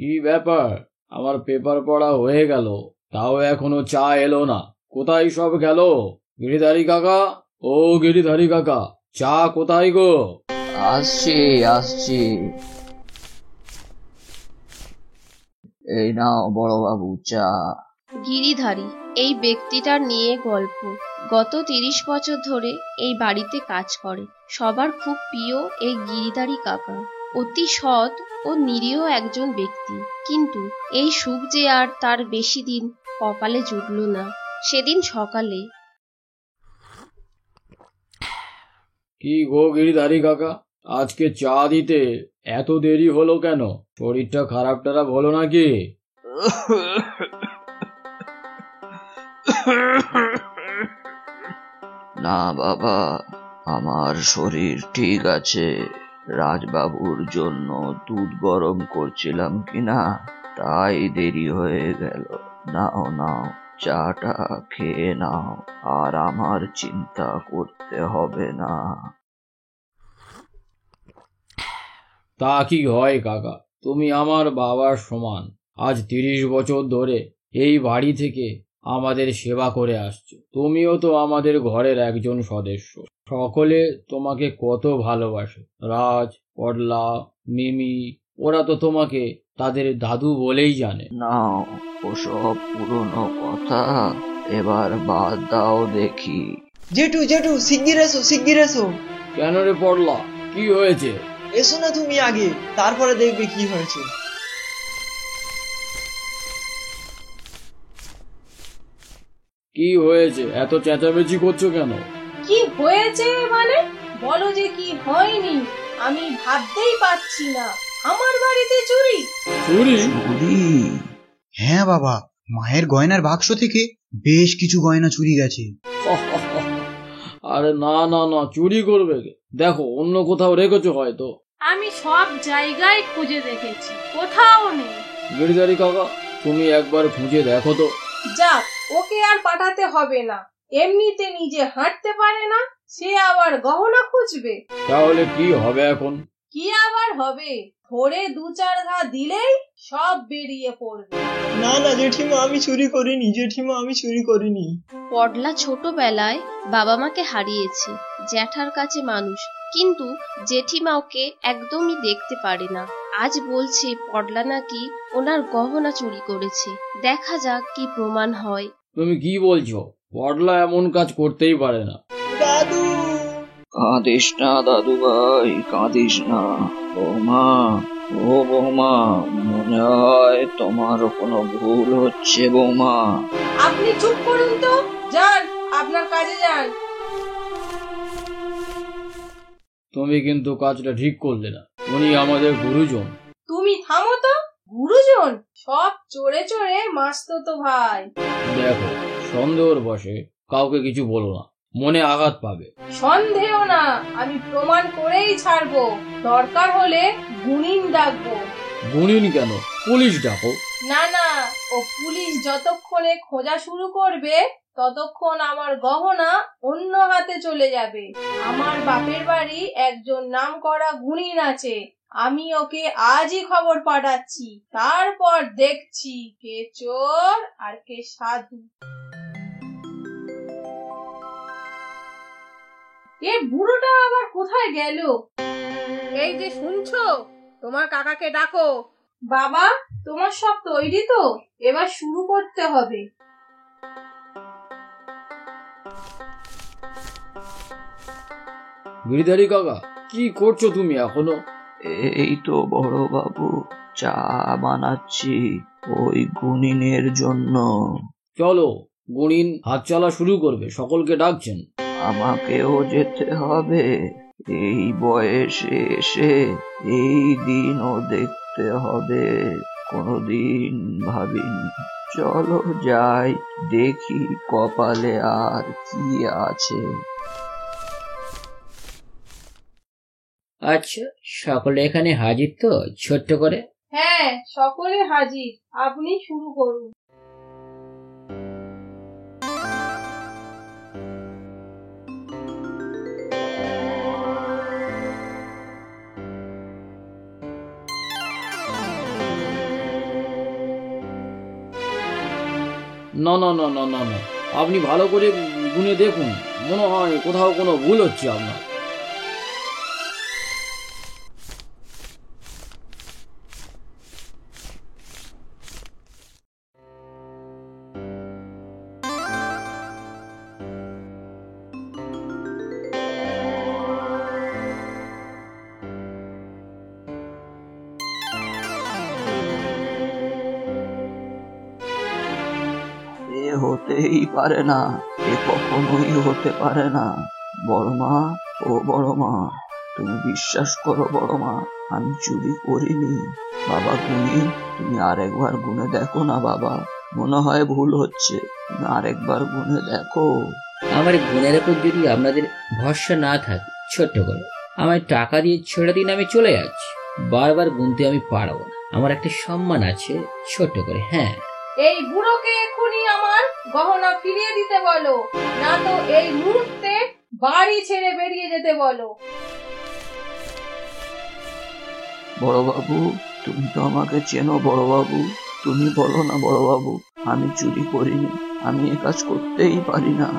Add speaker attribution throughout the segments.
Speaker 1: কি ব্যাপার, আমার পেপার পড়া হয়ে গেল, তাও এখনো চা এলো না। কোথায় সব গেল? গিরিধারী কাকা, ও গিরিধারী কাকা, চা কোথায় গো?
Speaker 2: আসছি আসছি, এই নাও বড়বাবু চা।
Speaker 3: গিরিধারী এই ব্যক্তিটার নিয়ে গল্প। গত ৩০ বছর ধরে এই বাড়িতে কাজ করে। সবার খুব প্রিয় এই গিরিধারী কাকা। অতি সৎ ও নিরীহ একজন ব্যক্তি, কিন্তু এই সুখ যে আর তার বেশি দিন কপালে জুটল না। সেদিন সকালে।
Speaker 1: কি গো গিরিধারী কাকা, আজকে চা দিতে এত দেরি হলো কেন? শরীরটা খারাপ টারাপ হলো নাকি?
Speaker 2: না বাবা, আমার শরীর ঠিক আছে। রাজবাবুর জন্য দুধ গরম করছিলাম কিনা, তাই দেরি হয়ে গেল। নাও নাও, চাটা খেয়ে নাও, আর আমার চিন্তা করতে হবে না।
Speaker 1: তা কি হয় কাকা, তুমি আমার বাবার সমান। আজ ৩০ বছর ধরে এই বাড়ি থেকে আমাদের সেবা করে আসছো। তুমিও তো আমাদের ঘরের একজন সদস্য। সকলে তোমাকে কত ভালোবাসে। রাজ, পডলা, মিমি, ওরা তো তোমাকে তাদের দাদু বলেই জানে।
Speaker 2: নাও, ওসব পুরনো কথা এবার বাদ দাও দেখি।
Speaker 4: জেঠু জেঠু, শিগগির এসো শিগগির এসো।
Speaker 1: কেন রে পডলা, কি হয়েছে?
Speaker 4: এসো না তুমি আগে, তারপরে দেখবে কি হয়েছে।
Speaker 1: কি হয়েছে, এত চেঁচামেচি করছো কেন?
Speaker 5: কি হয়েছে মানে? বলো যে কি হয়নি, আমি ভাবতেই পারছি না। আমার বাড়িতে চুরি?
Speaker 1: চুরি?
Speaker 6: হ্যাঁ বাবা, মায়ের গয়নার বাক্স থেকে বেশ কিছু গয়না চুরি গেছে।
Speaker 1: আরে না না না, চুরি করবে কে? দেখো অন্য কোথাও রেখেছো হয়তো।
Speaker 5: আমি সব জায়গায় খুঁজে দেখেছি, কোথাও নেই।
Speaker 1: গিরিধারী কাকা, তুমি একবার খুঁজে দেখো তো।
Speaker 5: যাক, ওকে আর পাঠাতে হবে না। এমনিতে নিজে হাঁটতে পারে না, সে আবার গহনা খুঁজবে।
Speaker 1: তাহলে কি হবে এখন?
Speaker 5: কি আবার হবে? ধরে ২-৪ ঘা দিলেই সব বেরিয়ে পড়বে।
Speaker 4: না না জেঠিমা, আমি চুরি করিনি। জেঠিমা, আমি চুরি করিনি।
Speaker 3: পডলা ছোটবেলায় বাবা মাকে হারিয়েছে। জ্যাঠার কাছে মানুষ, কিন্তু জেঠিমা ওকে একদমই দেখতে পারে না। আজ বলছে পডলা নাকি ওনার গহনা চুরি করেছে। দেখা যাক কি প্রমাণ হয়।
Speaker 1: তুমি কি বলছো? পডলা এমন কাজ করতেই পারে না।
Speaker 4: দাদু!
Speaker 2: কাঁদিস না দাদু ভাই, কাঁদিস না। বৌমা, ও বৌমা, মনে হয় তোমার কোনো ভুল হচ্ছে বৌমা।
Speaker 5: আপনি চুপ করুন তো, যান আপনার কাজে যান।
Speaker 1: তুমি কিন্তু কাজটা ঠিক করলে না। উনি আমাদের গুরুজন।
Speaker 5: তুমি থামো তো। গুরুজন? সব চড়ে চড়ে মাসতো ভাই।
Speaker 1: দেখো, সন্দেহর বশে কাউকে কিছু বলো না, মনে আঘাত পাবে।
Speaker 5: সন্দেহ না, আমি প্রমাণ করেই ছাড়বো। দরকার হলে গুণিন ডাকবো।
Speaker 1: গুণিন কেন? পুলিশ ডাকো।
Speaker 5: না না, ও পুলিশ যতক্ষণে খোঁজা শুরু করবে ততক্ষণ আমার গহনা অন্য হাতে চলে যাবে। আমার বাপের বাড়ি একজন নামকরা গুণিন আছে, আমি ওকে আজই খবর পাঠাচ্ছি। তারপর দেখছি কে চোর আর কে সাধু। এ বুড়োটা আবার কোথায় গেল? এই যে শুনছো, তোমার কাকাকে ডাকো। বাবা, তোমার সব তৈরি তো? এবার শুরু করতে হবে।
Speaker 1: গিরিধারী কাকা, কি করছো তুমি এখনো?
Speaker 2: এই তো বড় বাবু, চা বানাচ্ছি ওই গুনিনের জন্য।
Speaker 1: চলো, গুণিন হাত চালা শুরু করবে, সকলকে ডাকছেন।
Speaker 2: আমাকেও যেতে হবে? এই বয়সে এসে এই দিনও দেখতে হবে? কোনোদিন ভাবিনি। চলো যাই, দেখি কপালে আর কি আছে।
Speaker 7: আচ্ছা, সকলে এখানে হাজির তো? ছোট্ট করে।
Speaker 5: হ্যাঁ, সকলে হাজির, আপনি শুরু করুন।
Speaker 1: না না না না না না, আপনি ভালো করে গুনে দেখুন, মনে হয় কোথাও কোনো ভুল হচ্ছে আপনার।
Speaker 2: এ হতেই পারে না, এ কখনোই হতে পারে না। বড় মা, ও বড় মা, তুমি বিশ্বাস করো বড় মা, আমি চুরি করিনি। বাবা গুনি, তুমি আরেকবার গুনে দেখো না বাবা, মনে হয় ভুল হচ্ছে, তুমি আরেকবার গুনে দেখো।
Speaker 7: আমার গুণের উপর যদি আপনাদের ভরসা না থাকে, ছোট্ট করে আমায় টাকা দিয়ে ছেড়ে দিন, আমি চলে যাচ্ছি। বারবার গুনতে আমি পারবো না, আমার একটা সম্মান আছে। ছোট্ট করে, হ্যাঁ।
Speaker 5: এই বুড়োকে এক্ষুনি আমার গহনা ফিরিয়ে দিতে বলো, না তো এই মুহূর্তে বাড়ি ছেড়ে বেরিয়ে যেতে বলো।
Speaker 2: বড়বাবু, তুমি তো আমাকে চেনো বড়বাবু, তুমি বলো না বড়বাবু, আমি চুরি করিনি, আমি এ কাজ করতেই পারি না।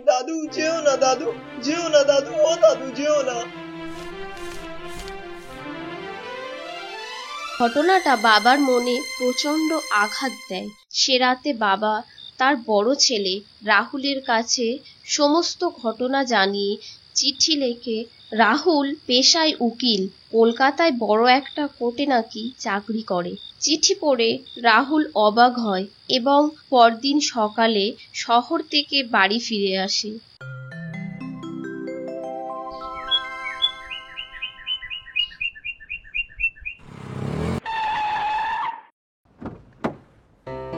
Speaker 4: দাদু যেও না, দাদু যেও না, দাদু ও দাদু যেও না।
Speaker 3: ঘটনাটা বাবার মনে প্রচন্ড আঘাত দেয়। সে রাতে বাবা তার বড় ছেলে রাহুলের কাছে সমস্ত ঘটনা জানিয়ে চিঠি লেখে। রাহুল পেশায় উকিল, কলকাতায় বড় একটা কোর্টে নাকি চাকরি করে। চিঠি পড়ে রাহুল অবাক হয় এবং পরদিন সকালে শহর থেকে বাড়ি ফিরে আসে।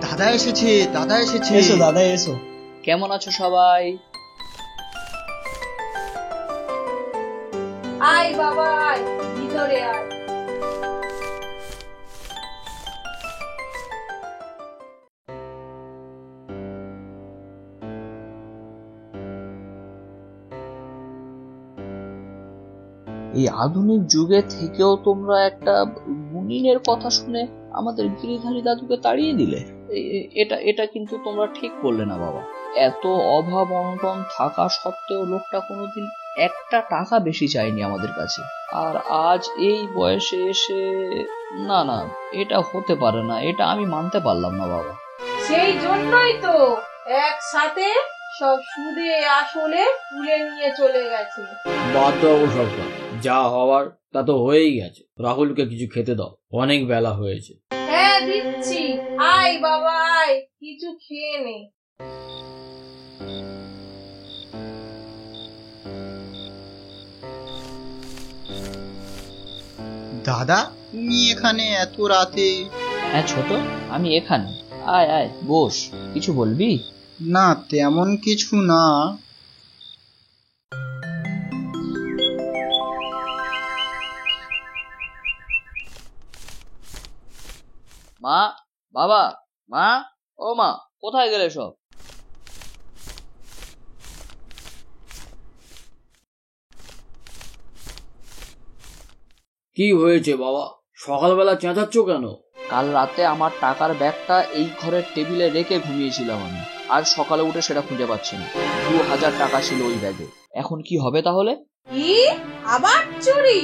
Speaker 6: দাদা এসেছে, দাদা এসেছে।
Speaker 4: এসো দাদা এসো।
Speaker 8: কেমন আছো সবাই?
Speaker 5: আয় বাবা আয়, ভিতরে আয়।
Speaker 8: এই আধুনিক যুগে থেকেও তোমরা একটা গুণিনের কথা শুনে আমাদের গিরিধারী দাদুকে তাড়িয়ে দিলে। এটা এটা কিন্তু তোমরা ঠিক করলে না বাবা। এত অভাব অনটন থাকা সত্ত্বেও লোকটা কোনোদিন একটা টাকা বেশি চায়নি আমাদের কাছে, আর আজ এই বয়সে এসে, না না, এটা হতে পারে না, এটা আমি মানতে পারলাম না বাবা।
Speaker 5: সেই জন্যই তো একসাথে সব সুদে আসলে তুলে নিয়ে চলে গেছে।
Speaker 1: বাদ দাও ওসব কথা, যা হওয়ার তা তো হয়েই গেছে। রাহুলকে কিছু খেতে দাও, অনেক বেলা হয়েছে।
Speaker 5: হ্যাঁ দিচ্ছি, আয় বাবা আয়, কিছু খেয়ে নে।
Speaker 6: দাদা, তুমি এখানে এত রাতে?
Speaker 8: হ্যাঁ ছোট, আমি এখানে। আয় আয় বস, কিছু বলবি?
Speaker 6: না, তেমন কিছু না।
Speaker 8: মা, বাবা, মা, ও মা, কোথায় গেলে সব?
Speaker 1: কি হয়েছে বাবা, সকালবেলা চেঁচাচ্ছ কেন?
Speaker 8: কাল রাতে আমার টাকার ব্যাগটা এই ঘরের টেবিলে রেখে ঘুমিয়েছিলাম আমি। আজ সকালে উঠে সেটা খুঁজে পাচ্ছি না। 2000 টাকা ছিল ওই ব্যাগে। এখন কি হবে তাহলে?
Speaker 5: কি আবার চুরি?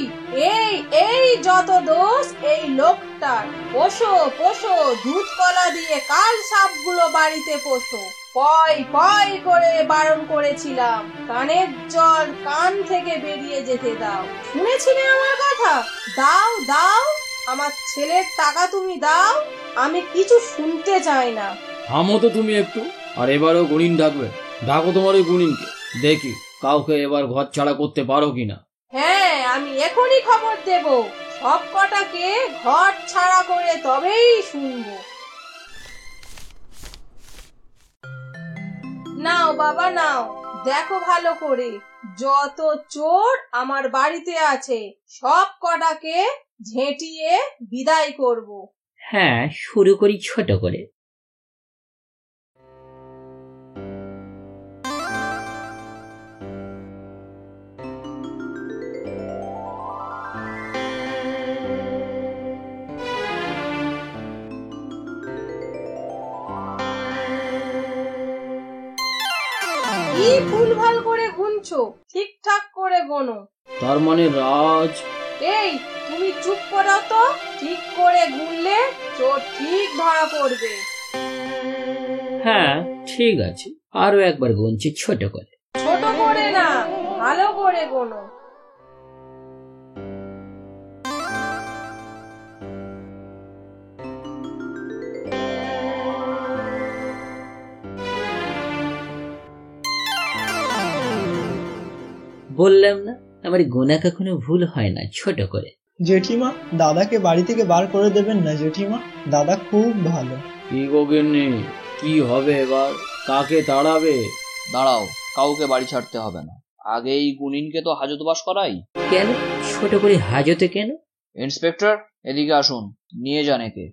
Speaker 5: এই এই যত দোষ এই লোকটার। পোষো পোষো, দুধ কলা দিয়ে কাল সাপগুলো বাড়িতে পোষো। পয় পয় করে বারণ করেছিলাম, কানের জল কান থেকে বেরিয়ে যেতে দাও। শুনেছিলে আমার কথা? দাও দাও, আমার ছেলের টাকা তুমি দাও, আমি কিছু শুনতে চাই না।
Speaker 1: থামো তো তুমি একটু। আর এবারও গুণিন ডাকবে? ডাকো তোমার ওই গুণিনকে, দেখি কাউকে এবার ঘর ছাড়া করতে পারো কিনা।
Speaker 5: হ্যাঁ, আমি এখনই খবর দেব, সব কটাকে ঘর ছাড়া করে তবেই শুনবো। নাও বাবা নাও, দেখো ভালো করে, যত চোর আমার বাড়িতে আছে সব কটাকে ঝেঁটিয়ে বিদায় করব।
Speaker 7: হ্যাঁ, শুরু করি ছোট করে।
Speaker 5: কি ভুলভাল করে গুনছো? ঠিকঠাক করে গোনো।
Speaker 1: তার মানে রাজ।
Speaker 5: এই, তুমি চুপ করো তো। ঠিক করে গুনলে চোর ঠিক ধরা পড়বে।
Speaker 7: হ্যাঁ, ঠিক আছে, আরো একবার গুনছি ছোট করে।
Speaker 5: ছোট করে না, ভালো করে গোনো।
Speaker 7: বললাম না, আমার গোনা কখনো ভুল হয় না ছোট করে।
Speaker 4: জেঠিমা, দাদাকে বাড়ি থেকে বার করে দেবেন না জেঠিমা, দাদা খুব ভালো।
Speaker 1: কি গো গিন্নি, কি হবে এবার? কাকে তাড়াবে?
Speaker 8: দাঁড়াও, কাউকে বাড়ি ছাড়তে হবে না। আগে এই গুনিনকে তো হাজতবাস করাই।
Speaker 7: কেন ছোট করে হাজতে কেন?
Speaker 8: ইন্সপেক্টর, এদিকে আসুন, নিয়ে যান একে।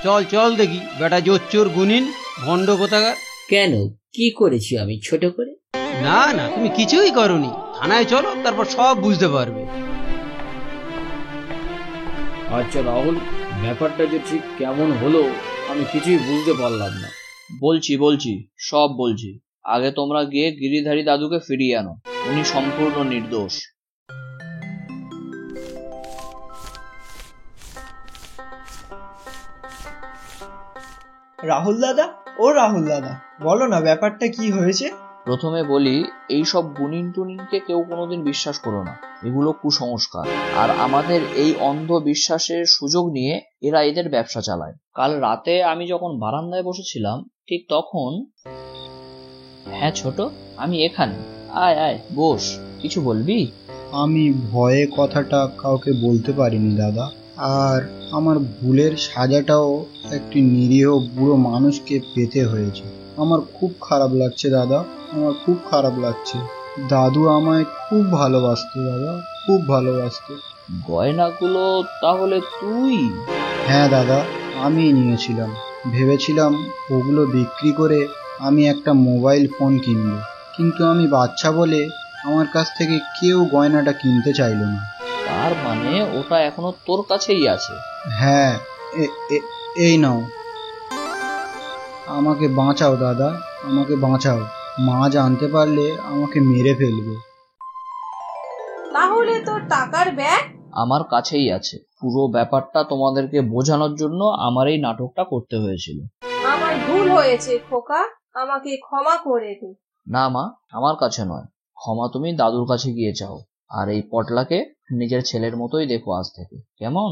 Speaker 9: চল চল দেখি, বেটা জোচ্চোর গুনিন ভণ্ড কোথাকার।
Speaker 7: কেন, কি করেছি আমি ছোট করে?
Speaker 9: না না, তুমি কিছুই করনি। থানায় চলো, তারপর সব বুঝতে পারবে।
Speaker 1: আচ্ছা রাহুল, ব্যাপারটা যে ঠিক কেমন হলো আমি কিছুই বুঝতে পারলাম না।
Speaker 8: বলছি, সব বলছি। আগে তোমরা গিয়ে গিরিধারী দাদুকে ফিরিয়ে আনো, উনি সম্পূর্ণ নির্দোষ।
Speaker 4: রাহুল দাদা, ও রাহুল দাদা, বলো না ব্যাপারটা কি হয়েছে।
Speaker 8: প্রথমে বলি, এই সব গুনিন টুনিনকে কেউ কোনোদিন বিশ্বাস করো না। এগুলো কুসংস্কার, আর আমাদের এই অন্ধ বিশ্বাসের সুযোগ নিয়ে এরা এদের ব্যবসা চালায়। কাল রাতে আমি যখন বারান্দায় বসেছিলাম, ঠিক তখন... হ্যাঁ ছোট, আমি এখানে। আয় আয়, বস। কিছু বলবি?
Speaker 6: আমি ভয়ে কথাটা কাউকে বলতে পারিনি দাদা, আর আমার ভুলের সাজাটাও একটি নিরীহ বুড়ো মানুষকে পেতে হয়েছে। আমার খুব খারাপ লাগছে দাদা, আমার খুব খারাপ লাগছে। দাদু আমায় খুব ভালোবাসতো দাদা, খুব ভালোবাসতো।
Speaker 8: গয়নাগুলো তাহলে তুই?
Speaker 6: হ্যাঁ দাদা, আমি নিয়েছিলাম। ভেবেছিলাম ওগুলো বিক্রি করে আমি একটা মোবাইল ফোন কিনব, কিন্তু আমি বাচ্চা বলে আমার কাছ থেকে কেউ গয়নাটা কিনতে চাইল না।
Speaker 8: তার মানে ওটা এখনো তোর কাছেই আছে?
Speaker 6: হ্যাঁ, এই নাও। আমাকে বাঁচাও দাদা, আমাকে বাঁচাও। মা জানতে পারলে আমাকে মেরে ফেলবে।
Speaker 5: তাহলে তোর টাকার ব্যাগ?
Speaker 8: আমার কাছেই আছে। পুরো ব্যাপারটা তোমাদেরকে বোঝানোর জন্য আমার এই নাটকটা করতে হয়েছিল।
Speaker 5: আমার ভুল হয়েছে খোকা, আমাকে ক্ষমা করে দে।
Speaker 8: না মা, আমার কাছে নয়, ক্ষমা তুমি দাদুর কাছে গিয়ে চাও। আর এই পটলাকে নিজের ছেলের মতোই দেখো আজ থেকে, কেমন?